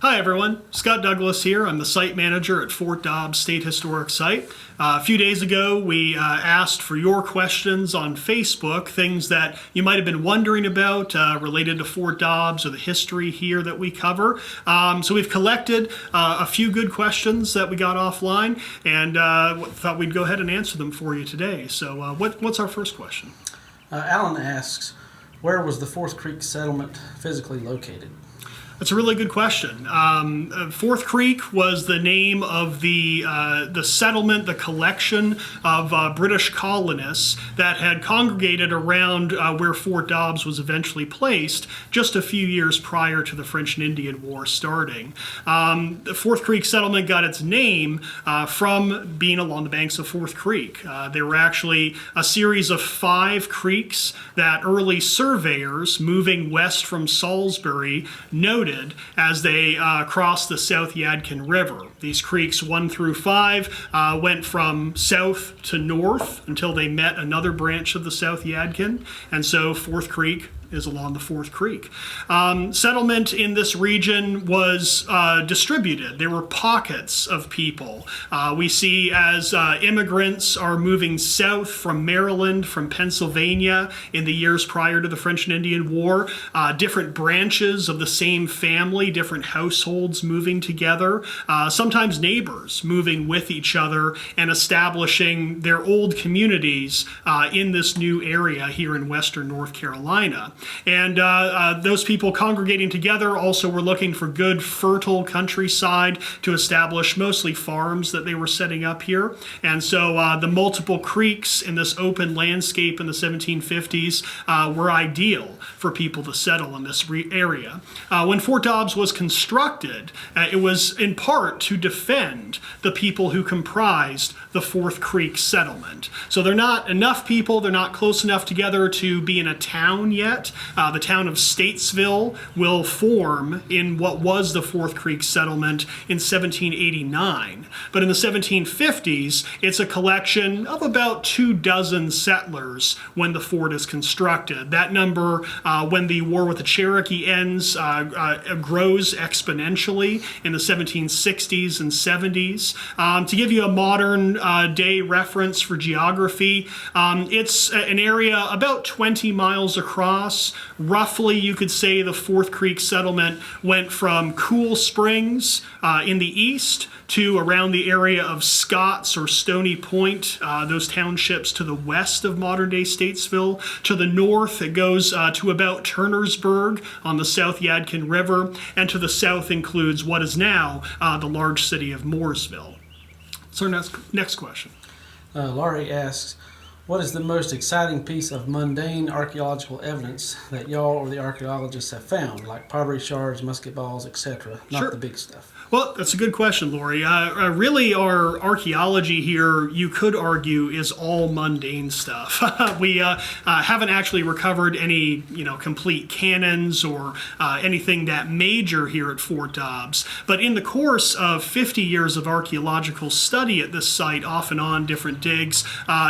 Hi everyone, Scott Douglas here. I'm the site manager at Fort Dobbs State Historic Site. A few days ago we asked for your questions on Facebook, things that you might have been wondering about related to Fort Dobbs or the history here that we cover. So we've collected a few good questions that we got offline and thought we'd go ahead and answer them for you today. So what's our first question? Alan asks, where was the Fourth Creek settlement physically located? That's a really good question. Fourth Creek was the name of the settlement, the collection of British colonists that had congregated around where Fort Dobbs was eventually placed just a few years prior to the French and Indian War starting. The Fourth Creek settlement got its name from being along the banks of Fourth Creek. There were actually a series of 5 creeks that early surveyors moving west from Salisbury noted as they crossed the South Yadkin River. These creeks 1 through 5 went from south to north until they met another branch of the South Yadkin, and so Fourth Creek is along the Fourth Creek. Settlement in this region was distributed. There were pockets of people. We see as immigrants are moving south from Maryland, from Pennsylvania in the years prior to the French and Indian War, different branches of the same family, different households moving together, sometimes neighbors moving with each other and establishing their old communities in this new area here in western North Carolina. And those people congregating together also were looking for good, fertile countryside to establish mostly farms that they were setting up here. And so the multiple creeks in this open landscape in the 1750s were ideal for people to settle in this area. When Fort Dobbs was constructed, it was in part to defend the people who comprised the Fourth Creek settlement. So they're not enough people, they're not close enough together to be in a town yet. The town of Statesville will form in what was the Fourth Creek settlement in 1789. But in the 1750s, it's a collection of about 24 settlers when the fort is constructed. That number, when the war with the Cherokee ends, grows exponentially in the 1760s and 70s. To give you a modern day reference for geography, it's an area about 20 miles across. Roughly, you could say the Fourth Creek settlement went from Cool Springs in the east to around the area of Scotts or Stony Point, those townships to the west of modern-day Statesville. To the north, it goes to about Turnersburg on the South Yadkin River, and to the south includes what is now the large city of Mooresville. So next question. Laurie asks, what is the most exciting piece of mundane archaeological evidence that y'all or the archaeologists have found, like pottery shards, musket balls, etc., not Sure. the big stuff? Well, that's a good question, Lori. Really, our archaeology here, you could argue, is all mundane stuff. We haven't actually recovered any, complete cannons or anything that major here at Fort Dobbs. But in the course of 50 years of archaeological study at this site, off and on different digs,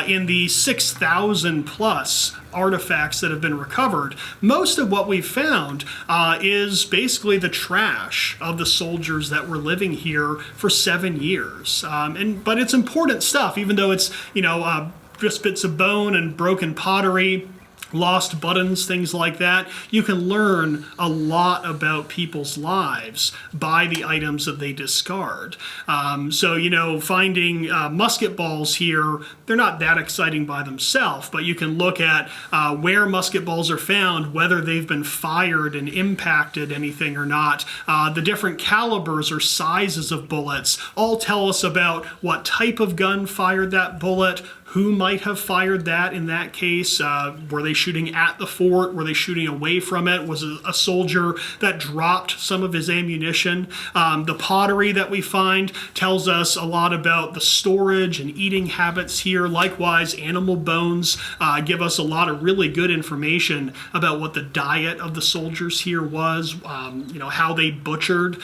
in the 6,000 plus artifacts that have been recovered, most of what we've found is basically the trash of the soldiers that were living here for 7 years. But it's important stuff, even though it's just bits of bone and broken pottery, lost buttons, things like that. You can learn a lot about people's lives by the items that they discard. Finding musket balls here, they're not that exciting by themselves, but you can look at where musket balls are found, whether they've been fired and impacted anything or not. The different calibers or sizes of bullets all tell us about what type of gun fired that bullet, who might have fired that in that case. Were they shooting at the fort? Were they shooting away from it? Was it a soldier that dropped some of his ammunition? The pottery that we find tells us a lot about the storage and eating habits here. Likewise, animal bones give us a lot of really good information about what the diet of the soldiers here was, how they butchered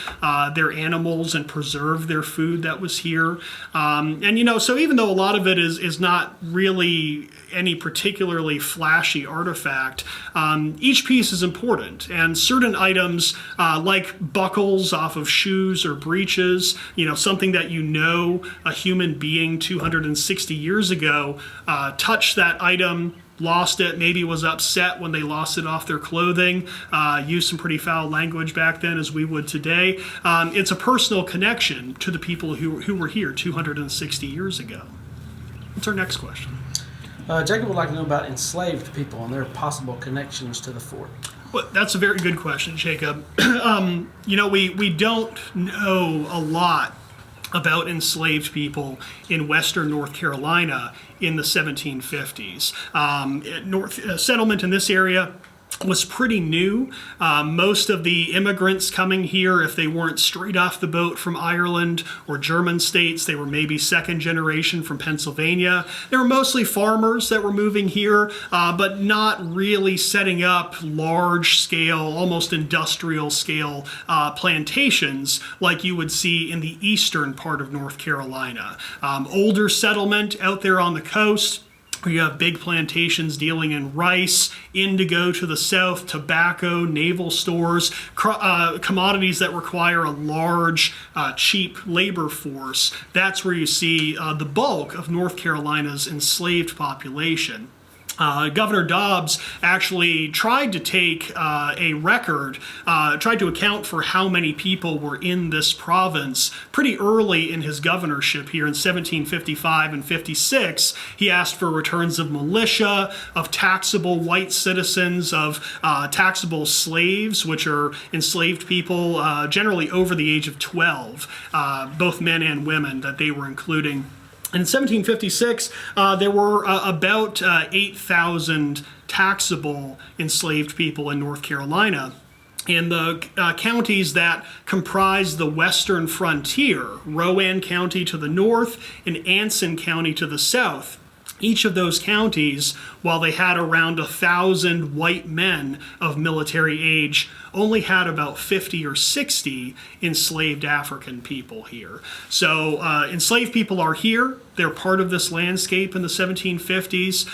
their animals and preserved their food that was here. So even though a lot of it is not not really any particularly flashy artifact. Each piece is important, and certain items like buckles off of shoes or breeches, something that a human being 260 years ago touched that item, lost it, maybe was upset when they lost it off their clothing, used some pretty foul language back then as we would today. It's a personal connection to the people who were here 260 years ago. What's our next question? Jacob would like to know about enslaved people and their possible connections to the fort. Well, that's a very good question, Jacob. We don't know a lot about enslaved people in western North Carolina in the 1750s. Settlement in this area was pretty new. Most of the immigrants coming here, if they weren't straight off the boat from Ireland or German states, they were maybe second generation from Pennsylvania. They were mostly farmers that were moving here, but not really setting up large scale, almost industrial scale plantations like you would see in the eastern part of North Carolina. Older settlement out there on the coast. You have big plantations dealing in rice, indigo to the south, tobacco, naval stores, commodities that require a large, cheap labor force. That's where you see the bulk of North Carolina's enslaved population. Governor Dobbs actually tried to take a record, tried to account for how many people were in this province pretty early in his governorship here in 1755 and 56. He asked for returns of militia, of taxable white citizens, of taxable slaves, which are enslaved people generally over the age of 12, both men and women that they were including. In 1756, there were about 8,000 taxable enslaved people in North Carolina. In the counties that comprise the western frontier, Rowan County to the north and Anson County to the south, each of those counties, while they had around 1,000 white men of military age, only had about 50 or 60 enslaved African people here. So enslaved people are here. They're part of this landscape in the 1750s,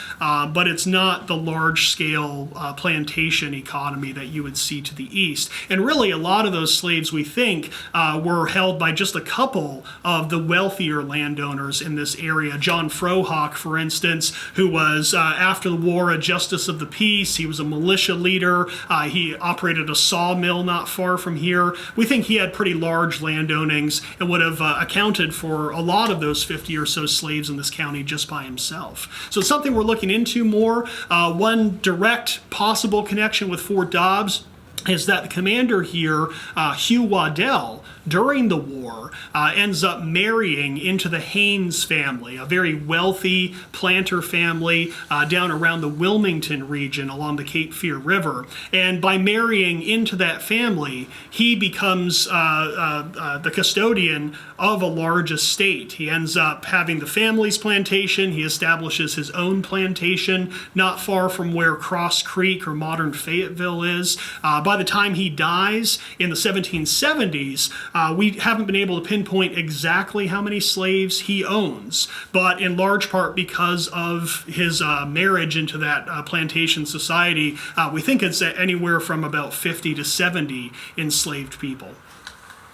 but it's not the large-scale plantation economy that you would see to the east. And really, a lot of those slaves, we think, were held by just a couple of the wealthier landowners in this area. John Frohawk, for instance, who was, after the war, a justice of the peace. He was a militia leader. He operated a sawmill not far from here. We think he had pretty large landownings and would have accounted for a lot of those 50 or so slaves in this county just by himself. So it's something we're looking into more. One direct possible connection with Fort Dobbs is that the commander here, Hugh Waddell, during the war, ends up marrying into the Haynes family, a very wealthy planter family down around the Wilmington region along the Cape Fear River. And by marrying into that family, he becomes the custodian of a large estate. He ends up having the family's plantation. He establishes his own plantation not far from where Cross Creek or modern Fayetteville is. By the time he dies in the 1770s, we haven't been able to pinpoint exactly how many slaves he owns, but in large part because of his marriage into that plantation society, we think it's anywhere from about 50 to 70 enslaved people.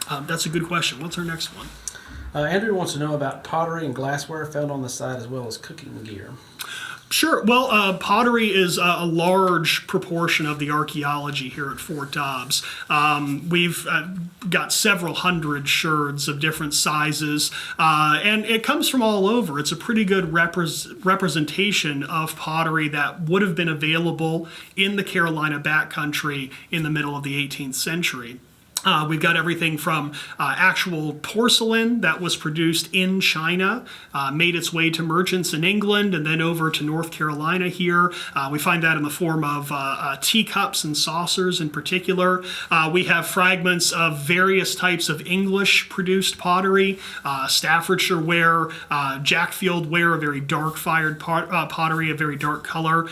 That's a good question. What's our next one? Andrew wants to know about pottery and glassware found on the site as well as cooking gear. Sure. Well, pottery is a large proportion of the archaeology here at Fort Dobbs. We've got several hundred sherds of different sizes, and it comes from all over. It's a pretty good representation of pottery that would have been available in the Carolina backcountry in the middle of the 18th century. We've got everything from actual porcelain that was produced in China, made its way to merchants in England, and then over to North Carolina here. We find that in the form of teacups and saucers in particular. We have fragments of various types of English-produced pottery, Staffordshire ware, Jackfield ware, a very dark-fired pottery, a very dark color.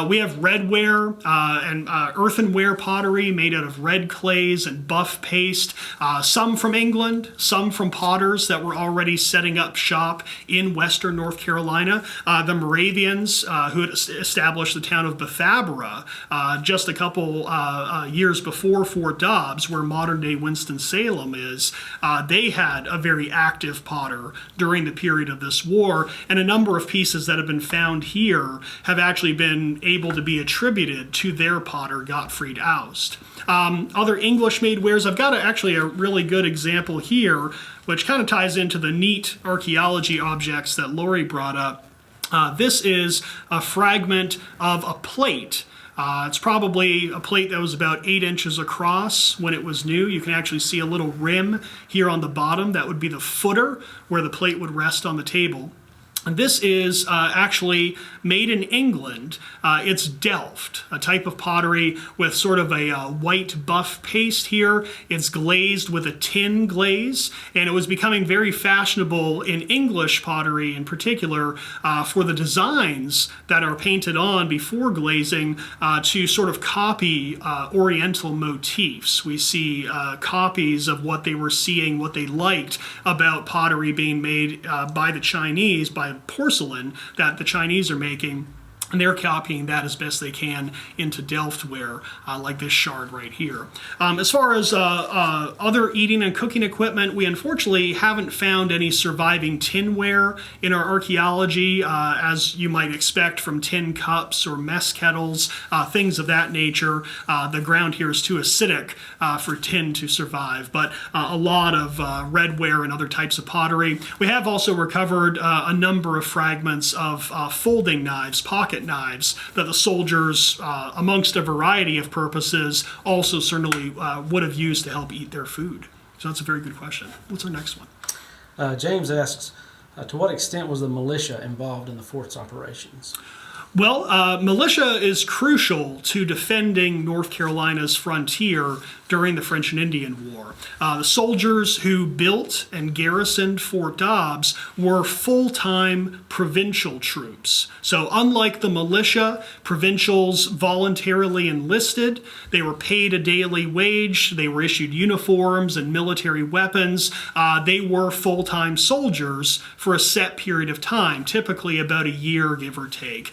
We have redware and earthenware pottery made out of red clays and buff buff paste, some from England, some from potters that were already setting up shop in western North Carolina. The Moravians, who had established the town of Bethabara just a couple years before Fort Dobbs, where modern-day Winston-Salem is, they had a very active potter during the period of this war, and a number of pieces that have been found here have actually been able to be attributed to their potter, Gottfried Aust. Other English-made wares, I've got actually a really good example here, which kind of ties into the neat archaeology objects that Lori brought up. This is a fragment of a plate. It's probably a plate that was about 8 inches across when it was new. You can actually see a little rim here on the bottom. That would be the footer where the plate would rest on the table. And this is actually made in England. It's Delft, a type of pottery with sort of a white buff paste here. It's glazed with a tin glaze, and it was becoming very fashionable in English pottery in particular for the designs that are painted on before glazing to sort of copy Oriental motifs. We see copies of what they were seeing, what they liked about pottery being made by the Chinese, by porcelain that the Chinese are making, and they're copying that as best they can into Delftware, like this shard right here. As far as other eating and cooking equipment, we unfortunately haven't found any surviving tinware in our archaeology, as you might expect from tin cups or mess kettles, things of that nature. The ground here is too acidic for tin to survive, but a lot of redware and other types of pottery. We have also recovered a number of fragments of folding knives, pocket knives, that the soldiers, amongst a variety of purposes, also certainly would have used to help eat their food. So that's a very good question. What's our next one? James asks, to what extent was the militia involved in the fort's operations? Well, militia is crucial to defending North Carolina's frontier during the French and Indian War. The soldiers who built and garrisoned Fort Dobbs were full-time provincial troops. So unlike the militia, provincials voluntarily enlisted. They were paid a daily wage. They were issued uniforms and military weapons. They were full-time soldiers for a set period of time, typically about a year, give or take.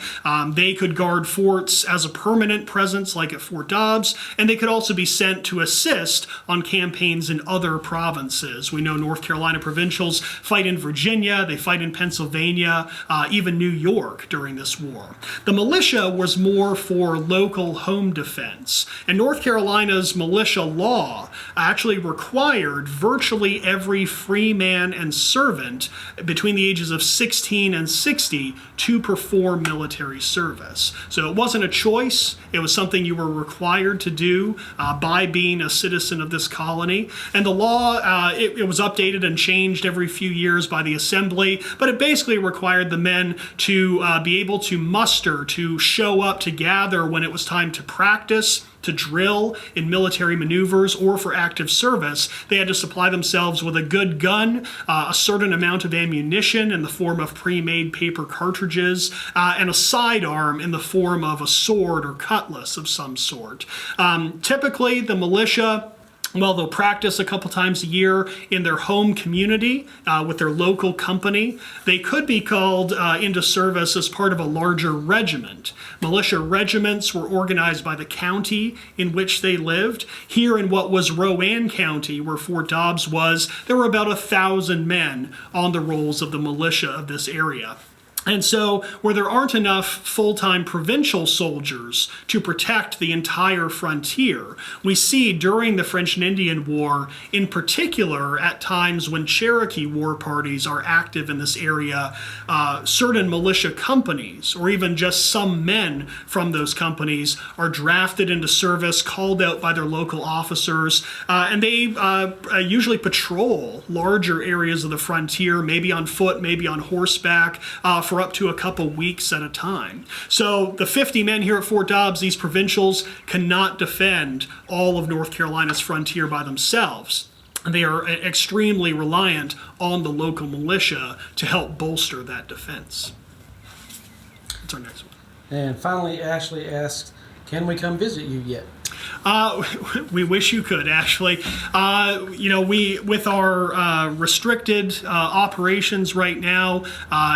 They could guard forts as a permanent presence, like at Fort Dobbs, and they could also be sent to assist on campaigns in other provinces. We know North Carolina provincials fight in Virginia, they fight in Pennsylvania, even New York during this war. The militia was more for local home defense, and North Carolina's militia law actually required virtually every free man and servant between the ages of 16 and 60 to perform military service. So it wasn't a choice, it was something you were required to do by being a citizen of this colony. And the law, it was updated and changed every few years by the Assembly, but it basically required the men to be able to muster, to show up, to gather when it was time to practice, to drill in military maneuvers, or for active service. They had to supply themselves with a good gun, a certain amount of ammunition in the form of pre-made paper cartridges, and a sidearm in the form of a sword or cutlass of some sort. Typically, the militia, well, they'll practice a couple times a year in their home community with their local company. They could be called into service as part of a larger regiment. Militia regiments were organized by the county in which they lived. Here in what was Rowan County, where Fort Dobbs was, there were about 1,000 men on the rolls of the militia of this area. And so, where there aren't enough full-time provincial soldiers to protect the entire frontier, we see during the French and Indian War, in particular at times when Cherokee war parties are active in this area, certain militia companies, or even just some men from those companies, are drafted into service, called out by their local officers, and they usually patrol larger areas of the frontier, maybe on foot, maybe on horseback, for up to a couple weeks at a time. So the 50 men here at Fort Dobbs, these provincials, cannot defend all of North Carolina's frontier by themselves. They are extremely reliant on the local militia to help bolster that defense. What's our next one? And finally, Ashley asks, can we come visit you yet? We wish you could, actually. We with our restricted operations right now,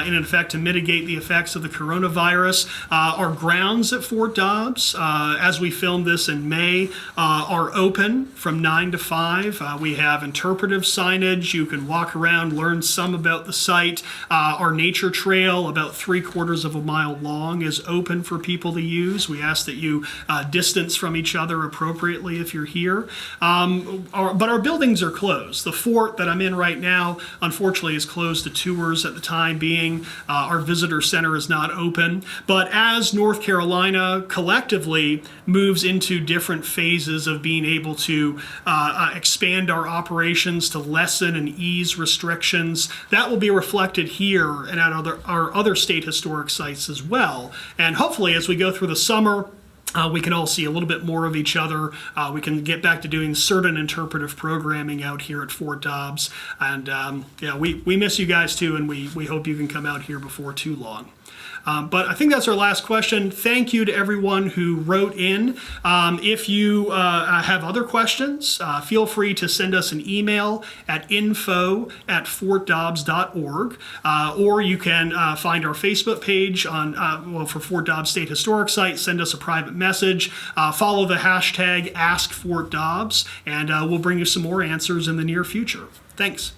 in effect to mitigate the effects of the coronavirus, our grounds at Fort Dobbs, as we filmed this in May, are open from 9 to 5. We have interpretive signage. You can walk around, learn some about the site. Our nature trail, about 3/4 of a mile long, is open for people to use. We ask that you distance from each other appropriately if you're here. But our buildings are closed. The fort that I'm in right now, unfortunately, is closed to tours at the time being. Our visitor center is not open. But as North Carolina collectively moves into different phases of being able to expand our operations to lessen and ease restrictions, that will be reflected here and at our other state historic sites as well. And hopefully, as we go through the summer, we can all see a little bit more of each other. We can get back to doing certain interpretive programming out here at Fort Dobbs. And we miss you guys too, and we hope you can come out here before too long. But I think that's our last question. Thank you to everyone who wrote in. If you have other questions, feel free to send us an email at info@fortdobbs.org, or you can find our Facebook page for Fort Dobbs State Historic Site. Send us a private message. Follow the hashtag AskFortDobbs, and we'll bring you some more answers in the near future. Thanks.